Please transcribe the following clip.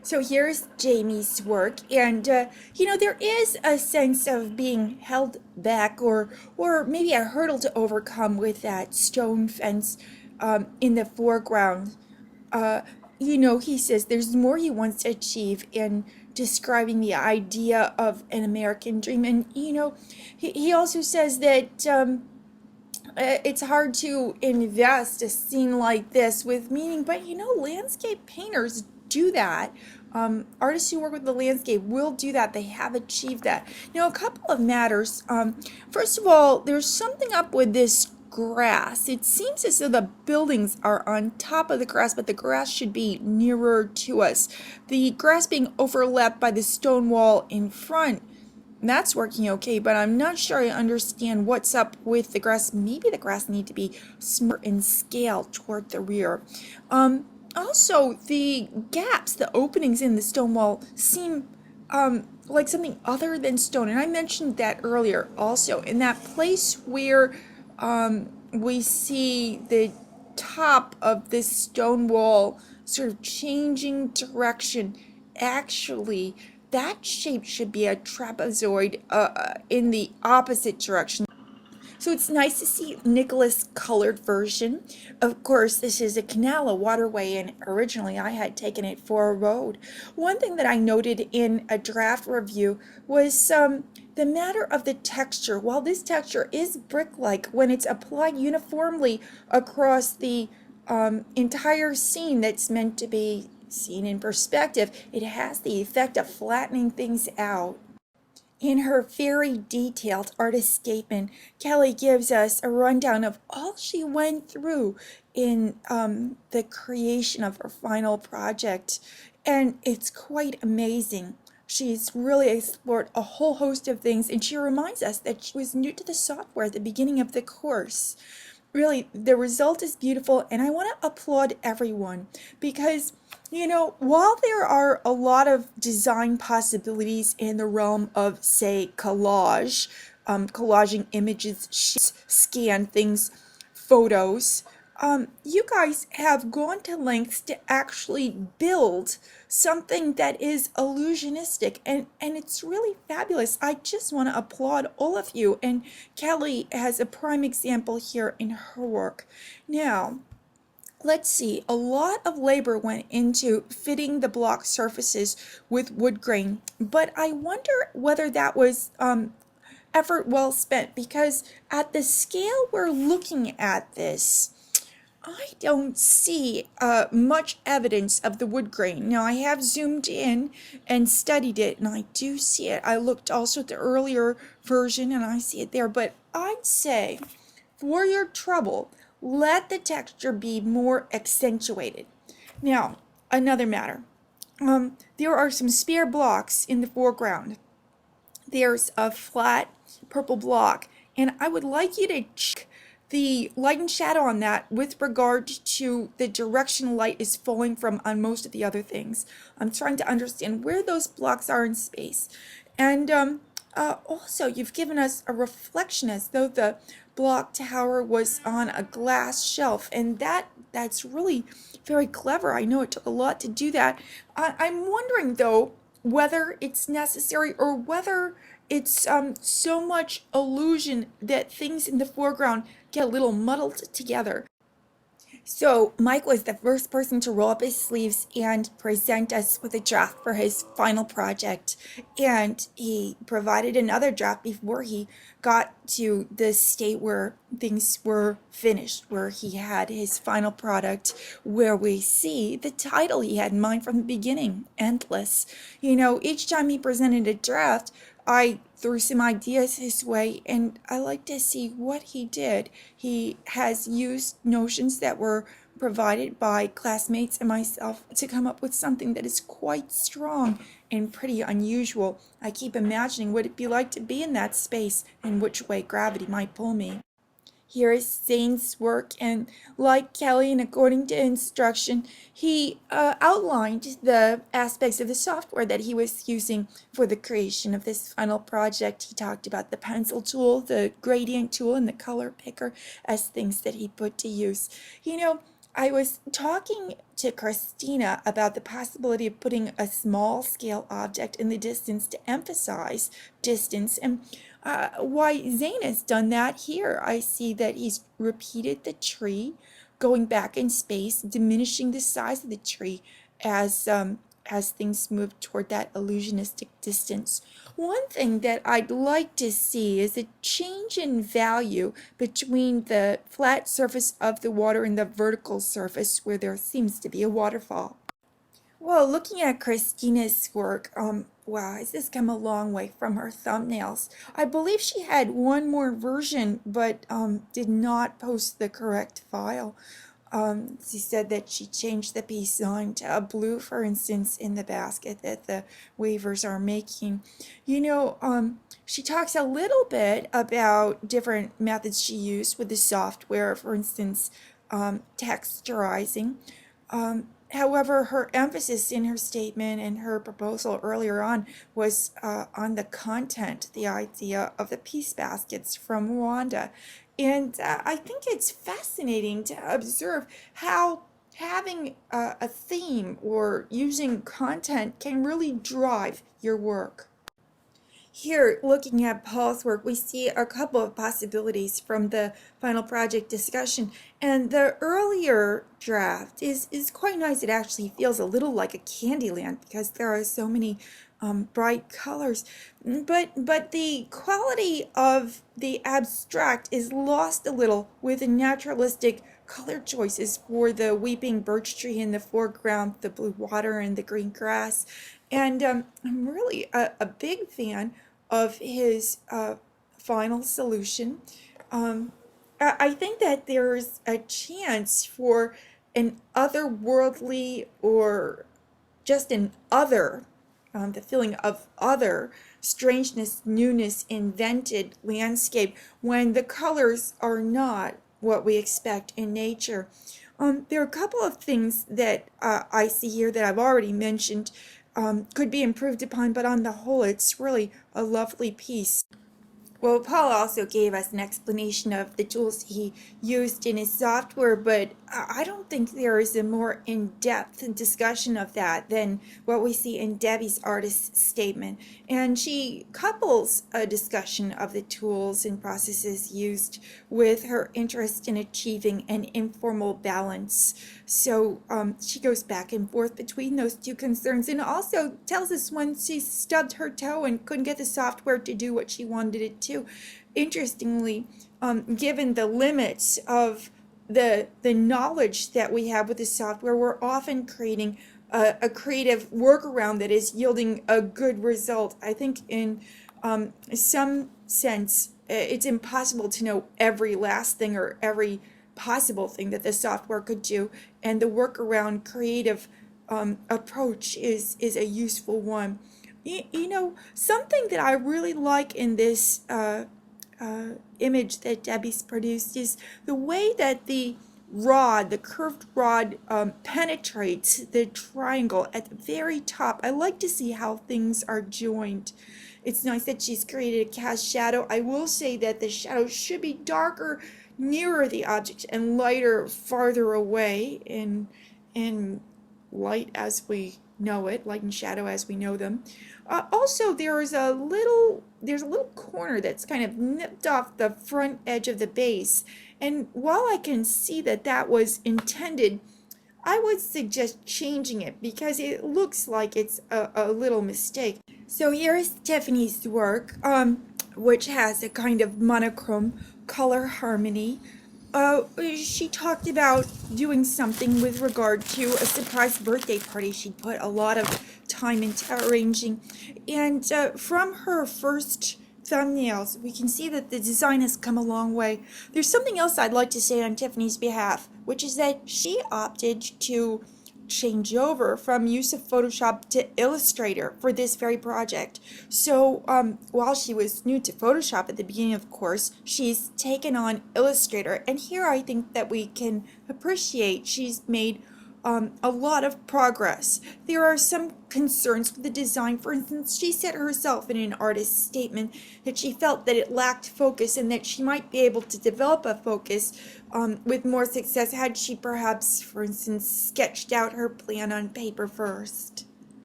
So here's Jamie's work, and there is a sense of being held back, or maybe a hurdle to overcome with that stone fence in the foreground. Uh, he says there's more he wants to achieve in describing the idea of an American dream, and he also says that. It's hard to invest a scene like this with meaning, but landscape painters do that. Artists who work with the landscape will do that. They have achieved that. Now, a couple of matters. First of all, there's something up with this grass. It seems as though the buildings are on top of the grass, but the grass should be nearer to us. The grass being overlapped by the stone wall in front, that's working okay, but I'm not sure I understand what's up with the grass. Maybe the grass need to be smaller in scale toward the rear. Also, the gaps, the openings in the stone wall seem like something other than stone. And I mentioned that earlier also. In that place where we see the top of this stone wall sort of changing direction, actually that shape should be a trapezoid in the opposite direction. So it's nice to see Nicholas' colored version. Of course, this is a canal, a waterway, and originally I had taken it for a road. One thing that I noted in a draft review was the matter of the texture. While this texture is brick-like, when it's applied uniformly across the entire scene that's meant to be seen in perspective, it has the effect of flattening things out. In her very detailed artist statement, Kelly gives us a rundown of all she went through in the creation of her final project, and it's quite amazing. She's really explored a whole host of things, and she reminds us that she was new to the software at the beginning of the course. Really, the result is beautiful, and I want to applaud everyone because while there are a lot of design possibilities in the realm of, say, collage, collaging images, sheets, scan things, photos, you guys have gone to lengths to actually build something that is illusionistic, and it's really fabulous. I just want to applaud all of you, and Kelly has a prime example here in her work. Now, let's see, a lot of labor went into fitting the block surfaces with wood grain, but I wonder whether that was effort well spent, because at the scale we're looking at this, I don't see much evidence of the wood grain. Now, I have zoomed in and studied it, and I do see it. I looked also at the earlier version, and I see it there. But I'd say, for your trouble, let the texture be more accentuated. Now, another matter. There are some spare blocks in the foreground. There's a flat purple block, and I would like you to check the light and shadow on that with regard to the direction light is falling from on most of the other things. I'm trying to understand where those blocks are in space. And also, you've given us a reflection as though the block tower was on a glass shelf, and that's really very clever. I know it took a lot to do that. I'm wondering, though, whether it's necessary or whether it's so much illusion that things in the foreground get a little muddled together. So Mike was the first person to roll up his sleeves and present us with a draft for his final project. And he provided another draft before he got to the state where things were finished, where he had his final product, where we see the title he had in mind from the beginning, Endless. Each time he presented a draft, I threw some ideas his way, and I like to see what he did. He has used notions that were provided by classmates and myself to come up with something that is quite strong and pretty unusual. I keep imagining what it'd be like to be in that space and which way gravity might pull me. Here is Zane's work, and like Kelly, and according to instruction, he outlined the aspects of the software that he was using for the creation of this final project. He talked about the pencil tool, the gradient tool, and the color picker as things that he put to use. I was talking to Christina about the possibility of putting a small scale object in the distance to emphasize distance, and why Zane has done that here. I see that he's repeated the tree going back in space, diminishing the size of the tree as things move toward that illusionistic distance. One thing that I'd like to see is a change in value between the flat surface of the water and the vertical surface where there seems to be a waterfall. Well, looking at Christina's work, wow, has this come a long way from her thumbnails? I believe she had one more version, but did not post the correct file. She said that she changed the peace sign to a blue, for instance, in the basket that the weavers are making. She talks a little bit about different methods she used with the software, for instance, texturizing. However, her emphasis in her statement and her proposal earlier on was on the content, the idea of the peace baskets from Rwanda. And I think it's fascinating to observe how having a theme or using content can really drive your work. Here, looking at Paul's work, we see a couple of possibilities from the final project discussion. And the earlier draft is quite nice. It actually feels a little like a Candyland because there are so many bright colors. But the quality of the abstract is lost a little with the naturalistic color choices for the weeping birch tree in the foreground, the blue water and the green grass. And I'm really a big fan of his final solution. I think that there's a chance for an otherworldly or just an other, the feeling of other, strangeness, newness, invented landscape when the colors are not what we expect in nature. There are a couple of things that I see here that I've already mentioned could be improved upon, but on the whole, it's really a lovely piece. Well, Paul also gave us an explanation of the tools he used in his software, but I don't think there is a more in-depth discussion of that than what we see in Debbie's artist statement. And she couples a discussion of the tools and processes used with her interest in achieving an informal balance. So she goes back and forth between those two concerns and also tells us when she stubbed her toe and couldn't get the software to do what she wanted it to. Interestingly, given the limits of the knowledge that we have with the software, we're often creating a creative workaround that is yielding a good result. I think in some sense, it's impossible to know every last thing or every possible thing that the software could do, and the workaround creative approach is a useful one. Something that I really like in this image that Debbie's produced is the way that the curved rod, penetrates the triangle at the very top. I like to see how things are joined. It's nice that she's created a cast shadow. I will say that the shadow should be darker nearer the object and lighter farther away in light as we know it, light and shadow as we know them. Also, there's a little corner that's kind of nipped off the front edge of the base, and while I can see that that was intended, I would suggest changing it because it looks like it's a little mistake. So here is Tiffany's work, which has a kind of monochrome color harmony. She talked about doing something with regard to a surprise birthday party she put a lot of time into arranging. And from her first thumbnails, we can see that the design has come a long way. There's something else I'd like to say on Tiffany's behalf, which is that she opted to change over from use of Photoshop to Illustrator for this very project. So while she was new to Photoshop at the beginning of the course, she's taken on Illustrator, and here I think that we can appreciate she's made a lot of progress. There are some concerns with the design. For instance, she said herself in an artist's statement that she felt that it lacked focus and that she might be able to develop a focus with more success had she perhaps, for instance, sketched out her plan on paper first.